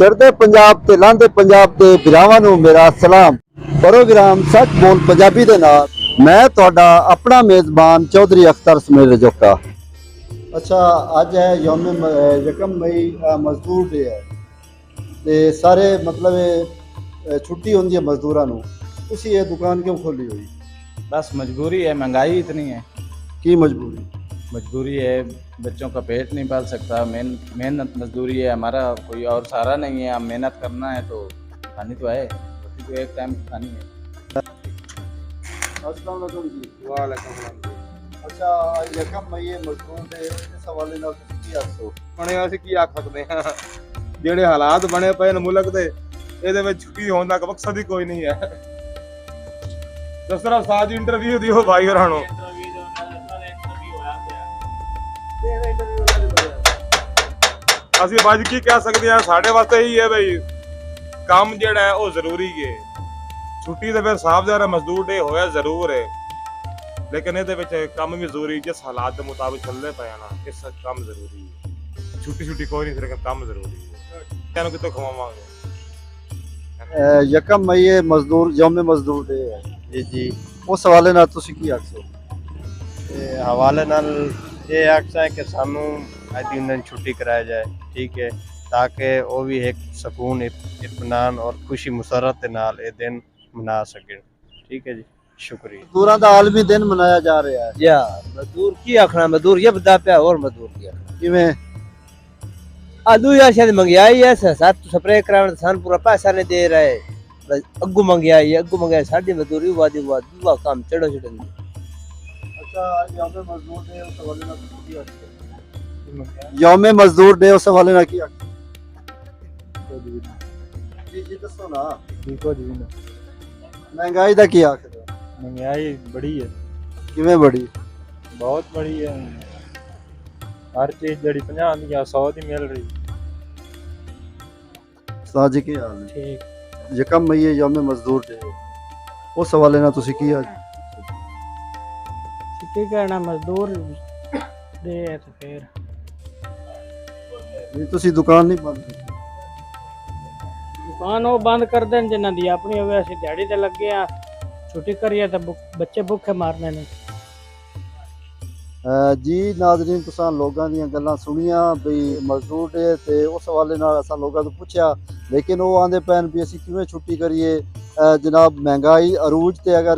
चढ़ते पंजाब ते लांदे पंजाब दे वीरावां नूं मेरा सलाम। प्रोग्राम सच बोल पंजाबी दे नाल मैं तुहाडा अपना मेज़बान चौधरी अख्तर सुमेर रजोका। अच्छा, अज है यकम मई मजदूर डे है ते सारे मतलब छुट्टी होंदी है मजदूरां नूं। तुसीं ये दुकान क्यों खोली हुई? बस मजबूरी है, महंगाई इतनी है। की मजबूरी? मजबूरी है, बच्चों का पेट नहीं पाल सकता। मेहनत मजदूरी है, हमारा कोई और सहारा नहीं है। हम मेहनत करना है तो खानी तो है, रोटी तो एक टाइम की खानी है। अस्सलाम वालेकुम जी। वालेकुम सलाम जी। अच्छा, यकम मई मजदूर डे इस हवाले नाल तुसीं की आखो? बने ਅਸੀਂ ਕੀ ਆਖ ਸਕਦੇ ਹਾਂ, ਜਿਹੜੇ ਹਾਲਾਤ ਬਣੇ ਪਏ ਨੇ ਮੁਲਕ ਦੇ, ਇਹਦੇ ਵਿੱਚ ਛੁੱਟੀ ਹੋਣ ਦਾ ਮਕਸਦ ਹੀ ਕੋਈ ਨਹੀਂ ਹੈ। ਜਿਸ ਤਰ੍ਹਾਂ ਸਾਜ ਇੰਟਰਵਿਊ ਦਿਓ ਭਾਈ ਹੋਰਾਂ ਨੂੰ। ਅਸੀਂ ਬਾਜ ਕੀ ਕਹਿ ਸਕਦੇ ਹਾਂ, ਸਾਡੇ ਵਾਸਤੇ ਹੀ ਹੈ ਬਈ ਕੰਮ ਜਿਹੜਾ ਹੈ ਉਹ ਜ਼ਰੂਰੀ ਹੈ। ਛੁੱਟੀ ਤੇ ਫਿਰ ਸਾਫ ਜ਼ਾਹਰ ਮਜ਼ਦੂਰ ਡੇ ਹੋਇਆ ਜ਼ਰੂਰ ਹੈ, ਲੇਕਿਨ ਇਹਦੇ ਵਿੱਚ ਕੰਮ ਵੀ ਜ਼ਰੂਰੀ, ਜਿਸ ਹਾਲਾਤ ਦੇ ਮੁਤਾਬਿਕ ਚੱਲਦੇ ਪਏ ਨਾ ਇਸ ਕੰਮ ਜ਼ਰੂਰੀ ਹੈ। ਛੁੱਟੀ ਕੋਈ ਨਹੀਂ, ਸਿਰਫ ਕੰਮ ਜ਼ਰੂਰੀ ਹੈ। ਇਹਨੂੰ ਕਿਤੋਂ ਖਵਾਵਾਂਗੇ? यकम मई मजदूर यौम मजदूर डे है जी जी। उस हवाले नाल तुसीं की आखो? हवाले नाल ये आखसा है कि सानू आज दिन छुट्टी कराया जाए, ठीक है, ताकि वो भी एक सुकून इत्मीनान और खुशी मुसरत के नाल ये दिन मना सके। ठीक है जी, शुक्रिया। मजदूरां दा आलमी दिन मनाया जा रहा है। यार मजदूर की आखना, मजदूर ये बता पे और मजदूर की आखना किवें? आदू यार शायद महंगाई है, साथ स्प्रे कराने सान पूरा पैसा नहीं दे रहे। अग्गू महंगाई साडी मजदूरी वादी दुआ काम चढ़ो चढ़। अच्छा, यौम मजदूर डे उस हवाले नाल तुसीं की आखो? यौम मजदूर डे उस हवाले नाल की आखो? जी जी दसो ना। देखो जी ना, महंगाई दा की आखदे? महंगाई बड़ी है, किवें बड़ी? बहुत बड़ी है। हर चीज जड़ी 50 दी 100 दी मिल रही। साजी की हाल है? ठीक। यकम मई यौम मजदूर डे उस हवाले नाल तुसीं की आखो? की कहना, मजदूर दे है तो फिर नहीं तुसीं दुकान नहीं बंद की? दुकान वो बंद कर देन जिन्हां दी अपनी होवे। असीं दिहाड़ी ते लगे आ, छुट्टी करिए तो बच्चे भुखे मारने ने। जी नाज़रीन, तुसां लोगां दीयां गल्लां सुनियां बई मजदूर डे ते उस हवाले नाल असां लोगां तो पुछया, लेकिन वो आंदे पैन भी असीं किवें छुट्टी करिए। जनाब महंगाई अरूज ते अगर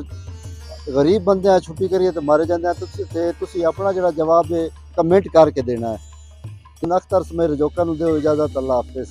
गरीब बंदे छुट्टी करिए तो मारे जाते हैं। तुसीं अपना जिहड़ा जवाब है कमेंट करके देना है। अख्तर सुमेर रजोका नूं दिओ इजाज़त। अल्लाह हाफिज़।